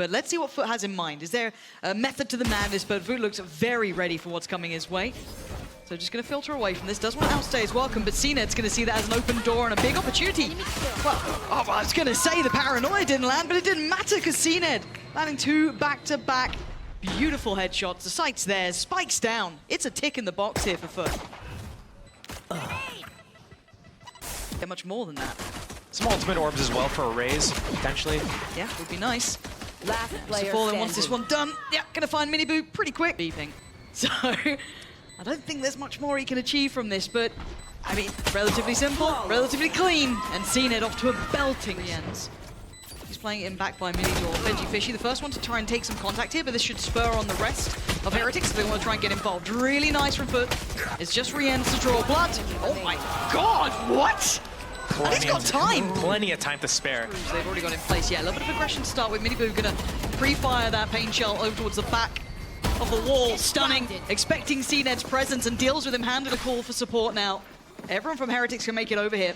But let's see what FUT has in mind. Is there a method to the madness? But FUT looks very ready for what's coming his way. So just going to filter away from this. Does want to outstay his welcome, but CNED's going to see that as an open door and a big opportunity. Well, I was going to say the paranoia didn't land, but it didn't matter because CNED landing 2 back-to-back beautiful headshots. The sight's there, spikes down. It's a tick in the box here for FUT. Get much more than that. Some ultimate orbs as well for a raise, potentially. Yeah, would be nice. Last player Fallen wants this one done. Yeah, gonna find Miniboo pretty quick. Beeping. So, I don't think there's much more he can achieve from this, but, I mean, relatively simple, relatively clean, and CNED off to a belting ends. He's playing it in back by Minidoo. Benji Fishy, the first one to try and take some contact here, but this should spur on the rest of Heretics if they want to try and get involved. Really nice from FUT. It's just Rien's to draw blood. Oh my god, what? He's got time. Plenty of time to spare. They've already got in place. Yeah, a little bit of aggression to start with. Miniboo gonna pre-fire that pain shell over towards the back of the wall. Stunning, expecting CNED's presence and deals with him, handed a call for support now. Everyone from Heretics can make it over here.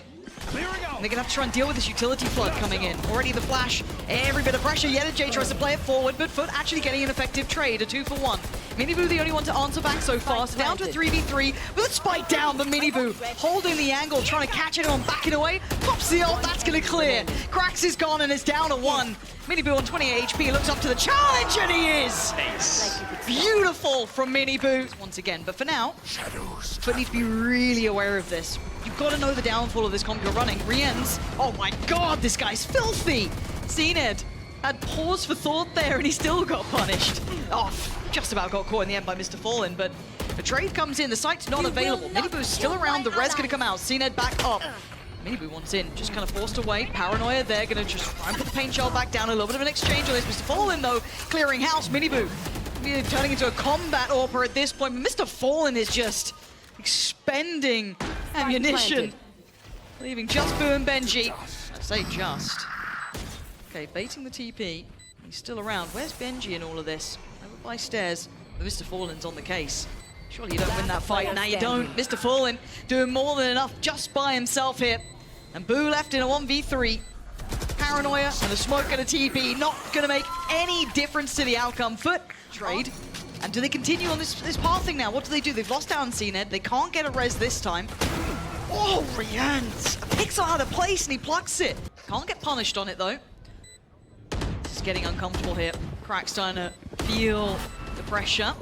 And they're gonna have to try and deal with this utility flood coming in. Already the flash, every bit of pressure. J tries to play it forward, but FUT actually getting an effective trade, a 2-for-1. Miniboo the only one to answer back so far, so down to a 3v3 with a spike down, but Miniboo holding the angle, trying to catch it on, backing away, pops the ult, that's gonna clear. Krax is gone and is down to 1. Miniboo on 28 HP, looks up to the challenge, and he is! Nice. Beautiful from Miniboo once again, but for now, FUT needs to be really aware of this. You've got to know the downfall of this comp you're running. Rien's, oh my god, this guy's filthy! CNED had pause for thought there and he still got punished. Oh, just about got caught in the end by Mr. Fallen, but the trade comes in, the site's not available. Miniboo's still around, the res gonna come out. CNED back up. Miniboo wants in, just kind of forced away. Paranoia there, gonna just try and put the paint shell back down. A little bit of an exchange on this. Mr. Fallen though, clearing house. Miniboo turning into a combat AWPer at this point, but Mr. Fallen is just expending ammunition, leaving just Boo and Benji. I say just. Okay, baiting the TP. He's still around. Where's Benji in all of this? Over by stairs. But Mr. Fallen's on the case. Surely you don't win that fight. Now you don't. Mr. Fallen doing more than enough just by himself here. And Boo left in a 1v3. Paranoia and a smoke and a TP. Not going to make any difference to the outcome. FUT trade. And do they continue on this pathing now? What do? They've lost down CNED. They can't get a res this time. Oh, Rien's a pixel out of place and he plucks it. Can't get punished on it though. This is getting uncomfortable here. Krax trying to feel the pressure.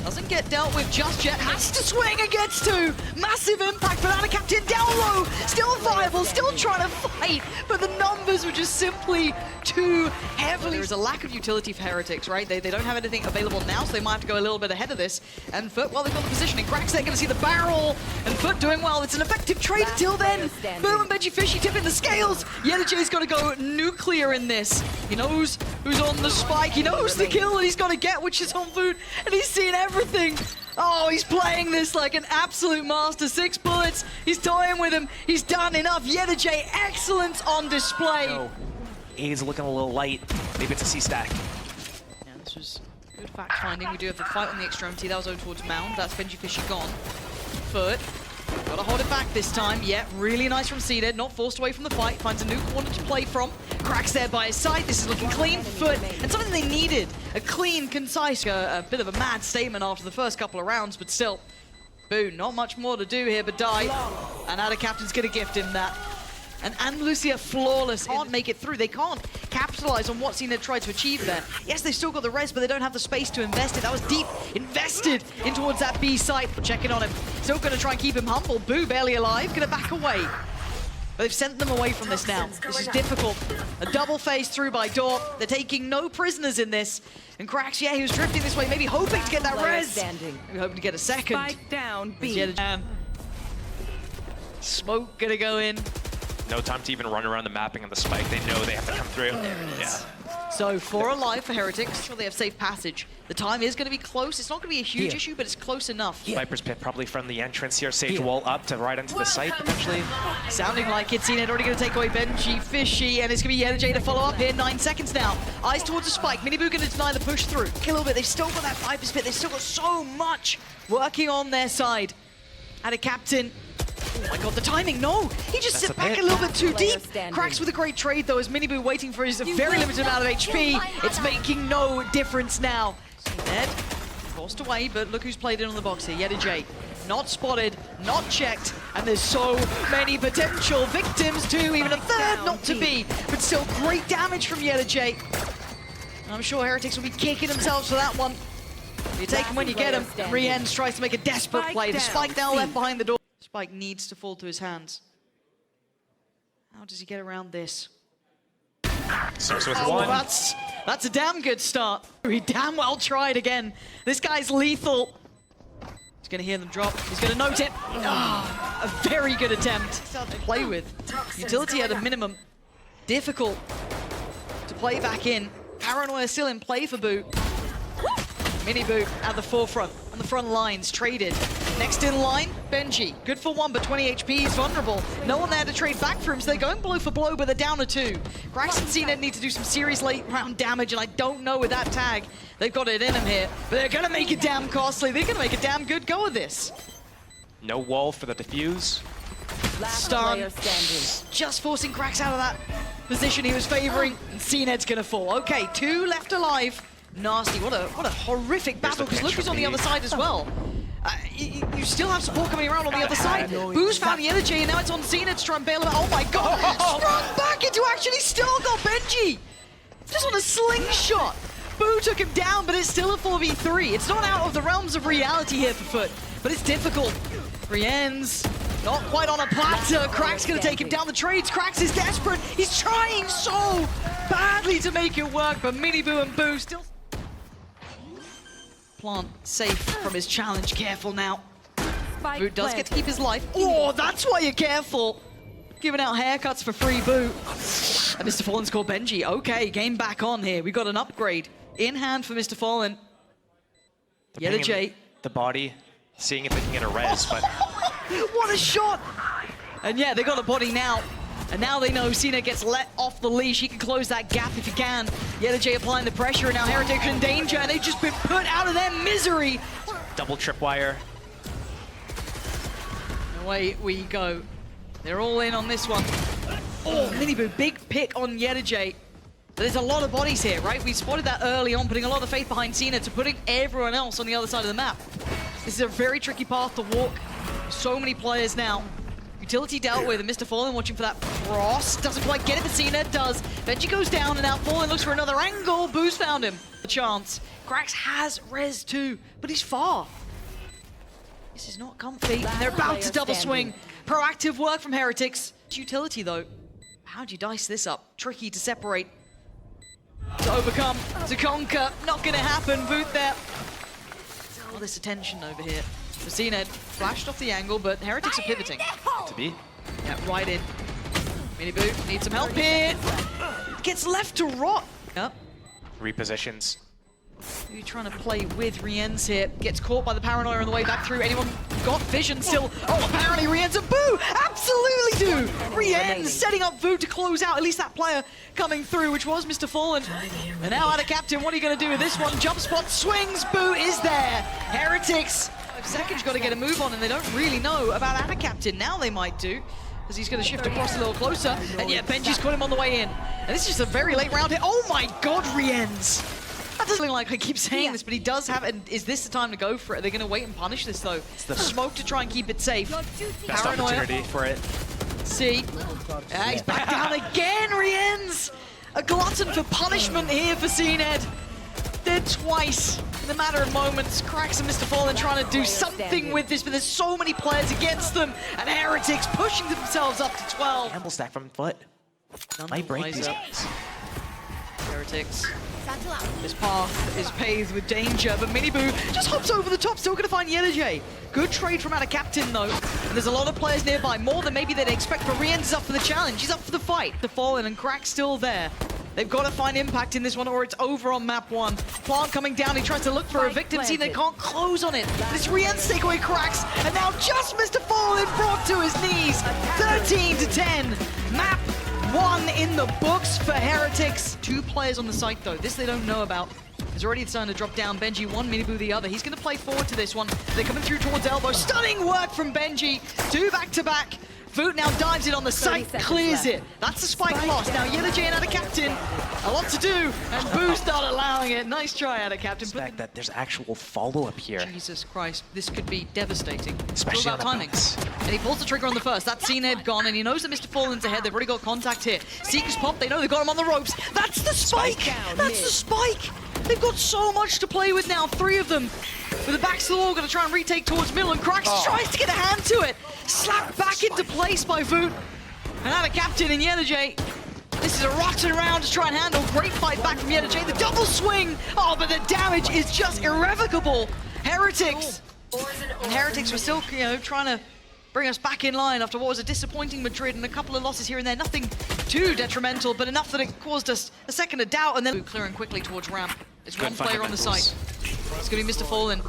Doesn't get dealt with just yet. Has to swing and gets to. Massive impact, but Captain down low. Still viable, still trying to fight, but the numbers were just simply too heavily. There's a lack of utility for Heretics, right? They don't have anything available now, so they might have to go a little bit ahead of this. And FUT, well, they've got the positioning. Krax, they're going to see the barrel, and FUT doing well. It's an effective trade until then. Boom and Benji Fishy tipping the scales. J's got to go nuclear in this. He knows who's on the spike. He knows the kill that he's got to get, which is on FUT, and he's seeing everything. Oh, he's playing this like an absolute master. 6 bullets. He's toying with him. He's done enough. J, excellence on display. Oh, A's looking a little light. Maybe it's a C-stack. Yeah, this was good fact finding. We do have the fight on the extremity. That was over towards Mound. That's Benji Fishy gone. FUT. Gotta hold it back this time. Yeah, really nice from CNED. Not forced away from the fight. Finds a new corner to play from. Krax there by his side. This is looking clean. FUT. And something they needed. A clean, concise, a bit of a mad statement after the first couple of rounds, but still. Boo, not much more to do here but die. And Captain's gonna gift him that. And Lucia flawless. Can't make it through. They can't capitalize on what CNED tried to achieve there. Yes, they've still got the res, but they don't have the space to invest it. That was deep invested in towards that B site. Checking on him. Still going to try and keep him humble. Boo barely alive. Going to back away. But they've sent them away from this now. This is difficult. A double phase through by Door. They're taking no prisoners in this. And Krax, yeah, he was drifting this way, maybe hoping to get that res. Maybe hoping to get a second. Spike down, B. Smoke going to go in. No time to even run around the mapping and the spike. They know they have to come through. There it is. Yeah. So 4 alive for Heretics. Sure, they have safe passage. The time is going to be close. It's not going to be a huge issue, but it's close enough. Viper's Pit probably from the entrance here. Sage wall up to right into the site potentially. Sounding like it's CNED already going to take away Benji Fishy, and it's going to be J to follow up here. 9 seconds now. Eyes towards the spike. Miniboo going to deny the push through. Kill a little bit. They've still got that Viper's Pit. They've still got so much working on their side. And a Captain Oh my god, the timing, no! He just sit back a little bit too deep. Cracks with a great trade though, as Miniboo waiting for his very limited amount of HP. It's making no difference now. Ned forced away, but look who's played in on the box here. Yeta J. Not spotted, not checked, and there's so many potential victims too, even a third not to be, but still great damage from Yeta J. I'm sure Heretics will be kicking themselves for that one. You take them when you get them. Riens tries to make a desperate play. The spike now left behind the door. Spike needs to fall to his hands. How does he get around this? Starts with one. That's a damn good start. He damn well tried again. This guy's lethal. He's gonna hear them drop. He's gonna note it. A very good attempt to play with. Utility at a minimum. Difficult to play back in. Paranoia still in play for Boo. Miniboo at the forefront, on the front lines, traded. Next in line, Benji. Good for one, but 20 HP, he's vulnerable. No one there to trade back for him, so they're going blow for blow, but they're down to 2. Grax and CNED need to do some serious late round damage, and I don't know with that tag. They've got it in them here, but they're gonna make it damn costly. They're gonna make a damn good go of this. No wall for the defuse. Stun. Just forcing Grax out of that position he was favoring, and CNED's gonna fall. Okay, 2 left alive. Nasty, what a horrific battle, because look who's on the other side as well. You still have support coming around on the other side. Boo's found the energy, and now it's on Cena to try and bail him out. Oh my god! Sprung back into actually still got Benji! Just on a slingshot! Boo took him down, but it's still a 4v3. It's not out of the realms of reality here for FUT, but it's difficult. Riens, not quite on a platter. Crack's gonna take him down the trades. Cracks is desperate. He's trying so badly to make it work, but Miniboo and Boo still... Plant safe from his challenge. Careful now. Boo does get to keep his life. Oh, that's why you're careful. Giving out haircuts for free, Boo. And Mr. Fallen's called Benji. Okay, game back on here. We got an upgrade in hand for Mr. Fallen. Yeta J. The body, seeing if they can get a res, but... What a shot! And yeah, they got a body now. And now they know Cena gets let off the leash. He can close that gap if he can. Yeta J applying the pressure, and now Heretics in danger, and they've just been put out of their misery. Double tripwire. Away we go. They're all in on this one. Oh, Miniboo, big pick on Yeta J. There's a lot of bodies here, right? We spotted that early on, putting a lot of faith behind Cena to putting everyone else on the other side of the map. This is a very tricky path to walk. So many players now. Utility dealt with, and Mr. Fallen watching for that cross. Doesn't quite get it, but Cena does. Benji goes down, and now Fallen looks for another angle. Boo's found him. A chance. Grax has res too, but he's far. This is not comfy. They're about to double swing. Proactive work from Heretics. Utility though. How do you dice this up? Tricky to separate. To overcome, to conquer. Not gonna happen. Boot there. All this attention over here. Cena flashed off the angle, but Heretics are pivoting. To be. Yeah, right in. Miniboo needs some help here. Gets left to rot. Yep. Repositions. You're trying to play with Riens here. Gets caught by the Paranoia on the way back through. Anyone got vision still? Oh, apparently Riens and Boo absolutely do! Riens setting up Boo to close out at least that player coming through, which was Mr. Fallen. And now out of captain, what are you going to do with this one? Jump spot swings, Boo is there. Heretics, 5 seconds, got to get a move on, and they don't really know about out of captain. Now they might do, as he's going to shift across a little closer. And yeah, Benji's caught him on the way in. And this is just a very late round here. Oh my god, Riens! That doesn't look like I keep saying this, but he does have it. Is this the time to go for it? They're going to wait and punish this, though. It's the smoke to try and keep it safe. Best opportunity for it. See? Yeah, he's back down again, Riens! A glutton for punishment here for CNED. Dead twice in a matter of moments. Cracks and Mr. Fallen trying to do something with this, but there's so many players against them. And Heretics pushing themselves up to 12. Gamble stack from FUT. Might break these guys. Heretics. This path is paved with danger, but Miniboo just hops over the top, still gonna find Yeta J. Good trade from out of captain though. And there's a lot of players nearby, more than maybe they'd expect, but Riens is up for the challenge. He's up for the fight. The Fallen and Crack's still there. They've got to find impact in this one, or it's over on map 1. Plant coming down, he tries to look for a victim, see they can't close on it. This Riens take away Cracks, and now just Mr. Fallen brought to his knees. 13-10. Map 1 in the books for Heretics. 2 players on the site though. This they don't know about. is already starting to drop down. Benji one, Minibu the other. He's going to play forward to this one. They're coming through towards elbow. Stunning work from Benji. 2 back-to-back. FUT now dives it on the site, clears it. That's the spike loss. Now Yellow Jay and Ada Captain, a lot to do, and Boo's not allowing it. Nice try, Ada Captain. But that there's actual follow-up here. Jesus Christ, this could be devastating. Especially all about on timing. the And he pulls the trigger on the first. That's CNED gone, and he knows that Mr. Fallen's ahead. They've already got contact here. Seekers pop, they know they've got him on the ropes. That's the spike! That's the spike! They've got so much to play with now, 3 of them. With the backs to the wall, gonna try and retake towards middle, and Krax tries to get a hand to it. Slapped back into place by FUT. And Ada Captain and Yellow Jay. This is a rotten round to try and handle. Great fight back from Yellow Jay. The double swing! Oh, but the damage is just irrevocable. Heretics! And Heretics were still, trying to bring us back in line after what was a disappointing Madrid and a couple of losses here and there. Nothing too detrimental, but enough that it caused us a second of doubt, and then clearing quickly towards ramp. There's one player on the site. It's going to be Mr. Fallen.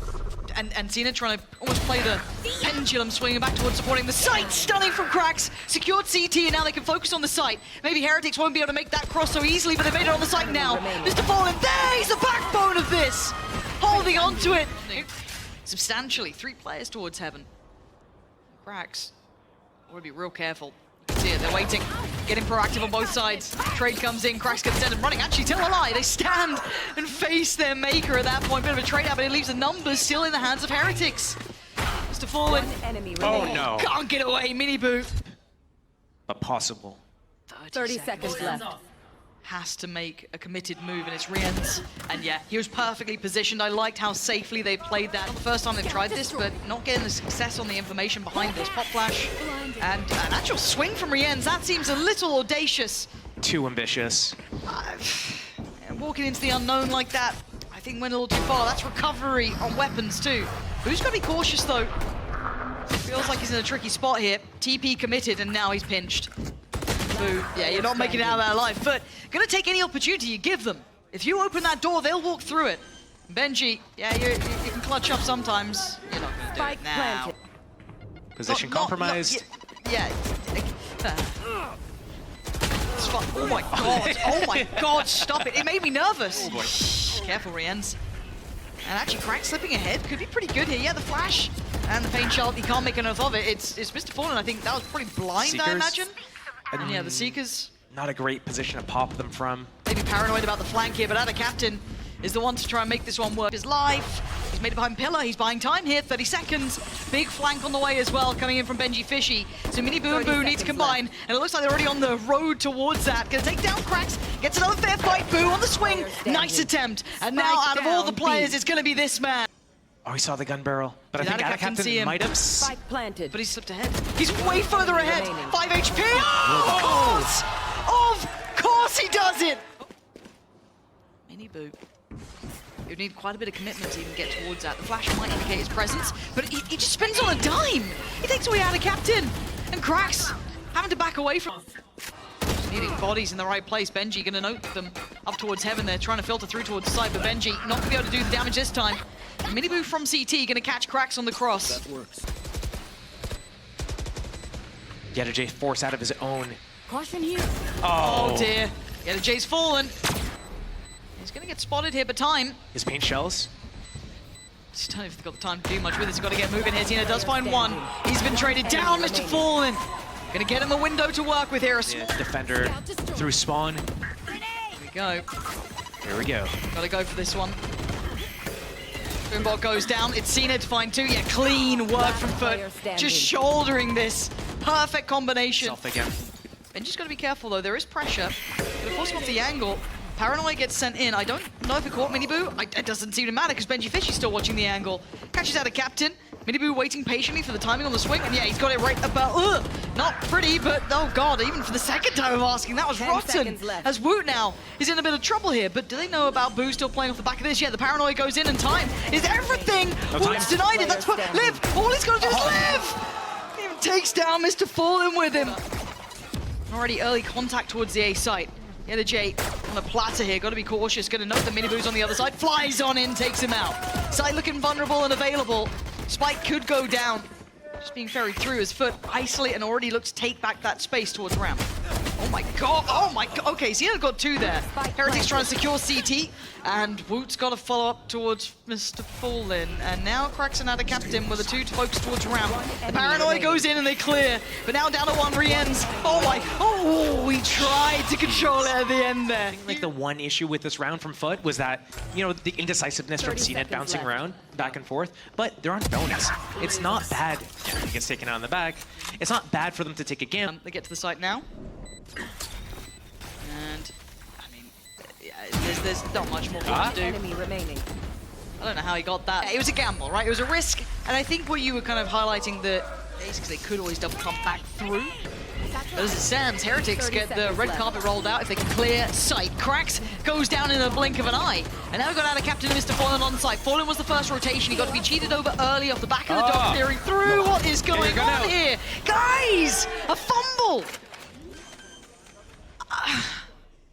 And Cena trying to almost play the pendulum, swinging back towards supporting the site. Stunning from Krax. Secured CT, and now they can focus on the site. Maybe Heretics won't be able to make that cross so easily, but they made it on the site now. Mr. Fallen, there! He's the backbone of this! Holding on to it. Substantially, 3 players towards heaven. Krax. I want to be real careful. See it, they're waiting. Getting proactive on both sides. Trade comes in, Krax gets dead and running. Actually, tell a lie, they stand and face their maker at that point. Bit of a trade out, but it leaves the numbers still in the hands of Heretics. Mr. Fallen. Oh no. Can't get away, Minibu. But possible. 30 seconds left. Has to make a committed move, and it's Rien's. And yeah, he was perfectly positioned. I liked how safely they played that. Not the first time they've tried this, but not getting the success on the information behind this. Pop flash and an actual swing from Rien's. That seems a little audacious. Too ambitious. Walking into the unknown like that, I think went a little too far. That's recovery on weapons too. Who's got to be cautious though? Feels like he's in a tricky spot here. TP committed, and now he's pinched. Yeah, you're not making it out of that alive, but gonna take any opportunity you give them. If you open that door, they'll walk through it. Benji, yeah, you can clutch up sometimes. You're not gonna do it now. Position compromised. Oh my god, oh my god, stop it. It made me nervous. Oh boy. Careful, Rien's. And actually, Krax slipping ahead could be pretty good here. Yeah, the flash and the pain shot, he can't make enough of it. It's Mr. Fallen, I think that was pretty blind, Seekers. I imagine. And yeah, the Seekers. Not a great position to pop them from. Maybe paranoid about the flank here, but Ada Captain is the one to try and make this one work. His life, he's made it behind Pillar, he's buying time here, 30 seconds. Big flank on the way as well, coming in from Benji Fishy. So Minibu and Boo need to combine, and it looks like they're already on the road towards that. Gonna take down Krax, gets another fair fight, Boo on the swing. Nice attempt. And now out of all the players, it's gonna be this man. Oh, he saw the gun barrel. But Did I think Ada Ada Captain see Captain him? might have... Spike planted. But he slipped ahead. He's way further ahead. 5 HP. Oh, of course he does it. Minibu. You'd need quite a bit of commitment to even get towards that. The flash might indicate his presence, but he just spins on a dime. He takes away Ada Captain. And Krax having to back away from... Needing bodies in the right place. Benji gonna note them up towards heaven. They're trying to filter through towards the side, but Benji not gonna be able to do the damage this time. Minibu from CT gonna catch Krax on the cross. That works. Yellow Jay forced out of his own. Caution here. Oh, Dear. Yellow Jay's fallen. He's gonna get spotted here, but time. His paint shells. Just don't know if they've got the time to do much with it. He's got to get moving here. Tina does find one. He's been traded down, Mr. Fallen. Gonna get him a window to work with here. Yeah, defender through spawn. Here we go. Here we go. Gotta go for this one. Boombot goes down. It's Cena to find 2. Yeah, clean work from FUT. Just shouldering this. Perfect combination. Self again. Benji's got to be careful though. There is pressure. Gonna force him off the angle. Paranoia gets sent in. I don't know if it caught Minibu. It doesn't seem to matter because Benji Fishy's still watching the angle. Catches out a captain. Minibu waiting patiently for the timing on the swing. And yeah, he's got it right about... not pretty, but oh god, even for the second time of asking, that was rotten. As Woot now is in a bit of trouble here. But do they know about Boo still playing off the back of this? Yeah, the paranoia goes in and time is everything. Woot's denied it. That's what... Live! All he's got to do is live! He even takes down Mr. Fallen with him. Already early contact towards the A site. Yellow Jay on the platter here, got to be cautious. Going to note the Minibu's on the other side. Flies on in, takes him out. Side looking vulnerable and available. Spike could go down. Just being ferried through as FUT isolate and already looks to take back that space towards ramp. Oh my god, oh my god. Okay, so he got 2 there. Heretics trying to secure CT, and Woot's got to follow up towards Mr. Fallen. And now Kraxen out of captain with the 2 focus towards ramp. The paranoia goes in and they clear, but now down to 1 re-ends. Oh my, oh, we tried to control it at the end there. Like the one issue with this round from FUT was that, you know, the indecisiveness from CNET bouncing around back and forth, but they're on bonus. It's not bad. Yeah, he gets taken out in the back. It's not bad for them to take a gamble. They get to the site now. And, I mean, yeah, there's not much more to do. Enemy remaining. I don't know how he got that. It was a gamble, right? It was a risk, and I think what you were kind of highlighting the because they could always double come back through. But as it stands, Heretics get the red carpet rolled out if they can clear sight. Krax goes down in a blink of an eye. And now we've got out of captain Mr. Fallen on site. Fallen was the first rotation. He got to be cheated over early off the back of the dog, steering through. What is going on here? Guys, a fumble!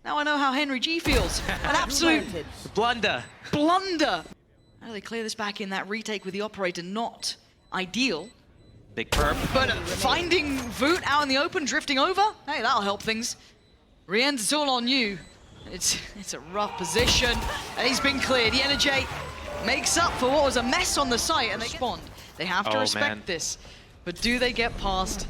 Now I know how Henry G feels. An absolute Blunder. blunder. How do they clear this back in? That retake with the operator, not ideal. Big perp. But finding Voot out in the open, drifting over, hey, that'll help things. Rien's, it's all on you. It's a rough position, and he's been cleared. The Energy makes up for what was a mess on the site, and they respond. They have to respect this. But do they get past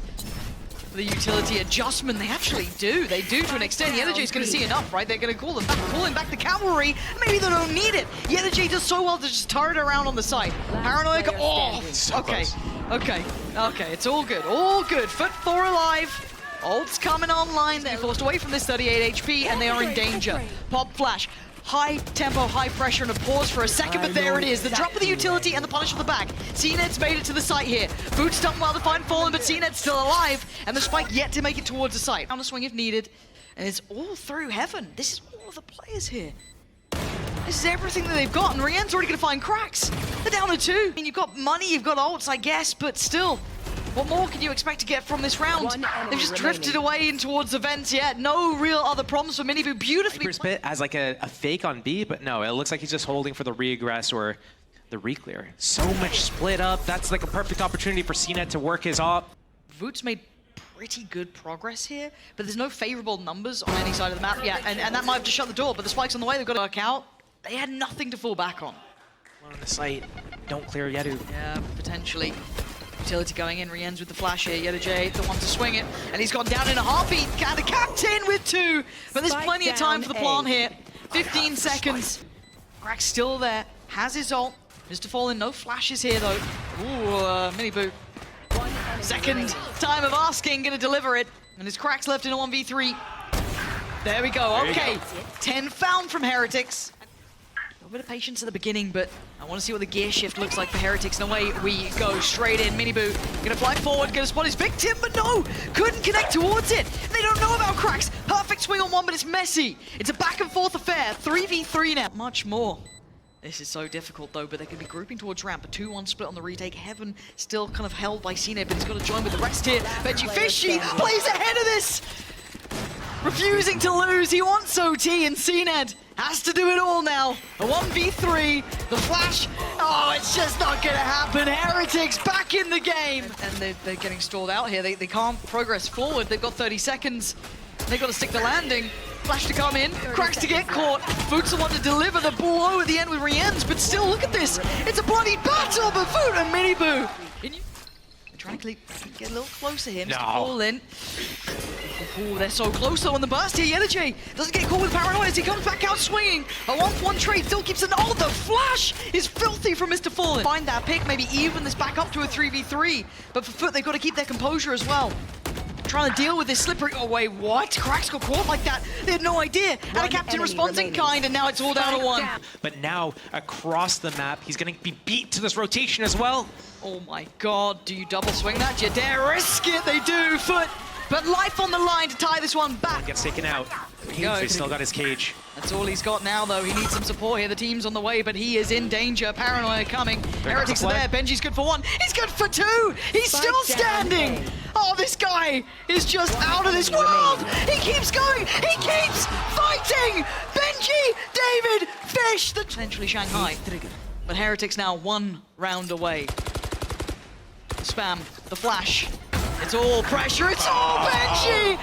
the utility adjustment? They actually do. They do to an extent. The Energy is going to see enough, right? They're going to call them back, calling back the cavalry. Maybe they don't need it. The Energy does so well to just turret around on the site. Paranoia, oh, okay. Okay, it's all good, all good. FUT 4 alive. Ult's coming online. They're forced away from this 38 HP, and they are in danger. Pop flash. High tempo, high pressure, and a pause for a second, but there it is. The drop of the utility and the punish of the back. CNED's made it to the site here. Boot's done well to find Fallen, but CNED's still alive, and the spike yet to make it towards the site. On a swing if needed, and it's all through heaven. This is all of the players here. This is everything that they've got, and Rien's already gonna find cracks. They're down to 2. I mean, you've got money, you've got ults, I guess, but still, what more can you expect to get from this round? They've just drifted away in towards the vents yet. No real other problems for Minibu. Beautifully Spit as like a fake on B, but no, it looks like he's just holding for the regress or the reclear. So much split up. That's like a perfect opportunity for CNET to work his op. Voot's made pretty good progress here, but there's no favorable numbers on any side of the map yet, and that might have just shut the door, but the spike's on the way. They've got to work out. They had nothing to fall back on. On the site, don't clear Yedu. Yeah, potentially. Utility going in, Rien's with the flash here. Yedu the one to swing it, and he's gone down in a heartbeat. Got the captain with 2, but there's plenty of time for the plant here. 15 seconds. Crack's still there, has his ult. Mr. Fallen, no flashes here though. Ooh, mini boot. Second time of asking, gonna deliver it, and his Crack's left in a 1v3. There we go, okay. 10 found from Heretics. A bit of patience at the beginning, but I want to see what the gear shift looks like for Heretics. And away we go, straight in. Minibu gonna fly forward, gonna spot his victim, but no! Couldn't connect towards it! They don't know about cracks! Perfect swing on one, but it's messy! It's a back and forth affair, 3v3 now. Much more. This is so difficult though, but they could be grouping towards ramp. A 2-1 split on the retake. Heaven still kind of held by CNED, but he's got to join with the rest here. Benji Fishy plays ahead of this! Refusing to lose, he wants OT, and CNED has to do it all now. A 1v3, the flash, oh, it's just not gonna happen. Heretics back in the game. And they're getting stalled out here. They can't progress forward. They've got 30 seconds. They've got to stick the landing. Flash to come in, Cracks to get caught. Voot's the one to deliver the blow at the end with Rien's, but still, look at this. It's a bloody battle, but Voot and Miniboo. Trying to get a little closer here. Mr. Fallen. Ooh, they're so close though on the burst here. Yenergy doesn't get caught with paranoia as he comes back out swinging. A 1-1 trade still keeps an. Oh, the flash is filthy from Mr. Fallen. Find that pick, maybe even this back up to a 3v3. But for FUT, they've got to keep their composure as well. Trying to deal with this slippery. Oh, wait, what? Cracks got caught like that. They had no idea. And a captain responds in kind, and now it's all down to 1. But now, across the map, he's going to be beat to this rotation as well. Oh my god, do you double swing that? Do you dare risk it? They do, FUT. But life on the line to tie this one back. Gets taken out. He's still got his cage. That's all he's got now, though. He needs some support here. The team's on the way, but he is in danger. Paranoia coming. Heretics are there. Benji's good for 1. He's good for 2. He's still standing. Oh, this guy is just out of this world. He keeps going. He keeps fighting. Benji, David, Fish, the potentially Shanghai. But Heretics now 1 round away. Spam, the flash. It's all pressure. It's all Benji.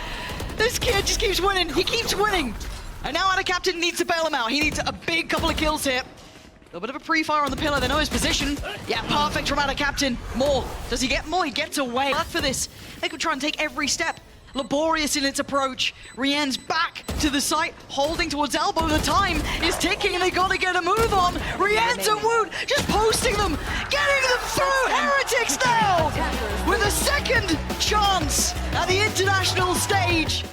This kid just keeps winning. He keeps winning. And now our captain needs to bail him out. He needs a big couple of kills here. A little bit of a pre-fire on the pillar. They know his position. Yeah, perfect from our captain. More. Does he get more? He gets away. For this, they could try and take every step. Laborious in its approach. Rien's back to the site, holding towards elbow. The time is ticking and they gotta get a move on. Rien's and Woot just posting them, getting them through. Heretics now with a second chance at the international stage.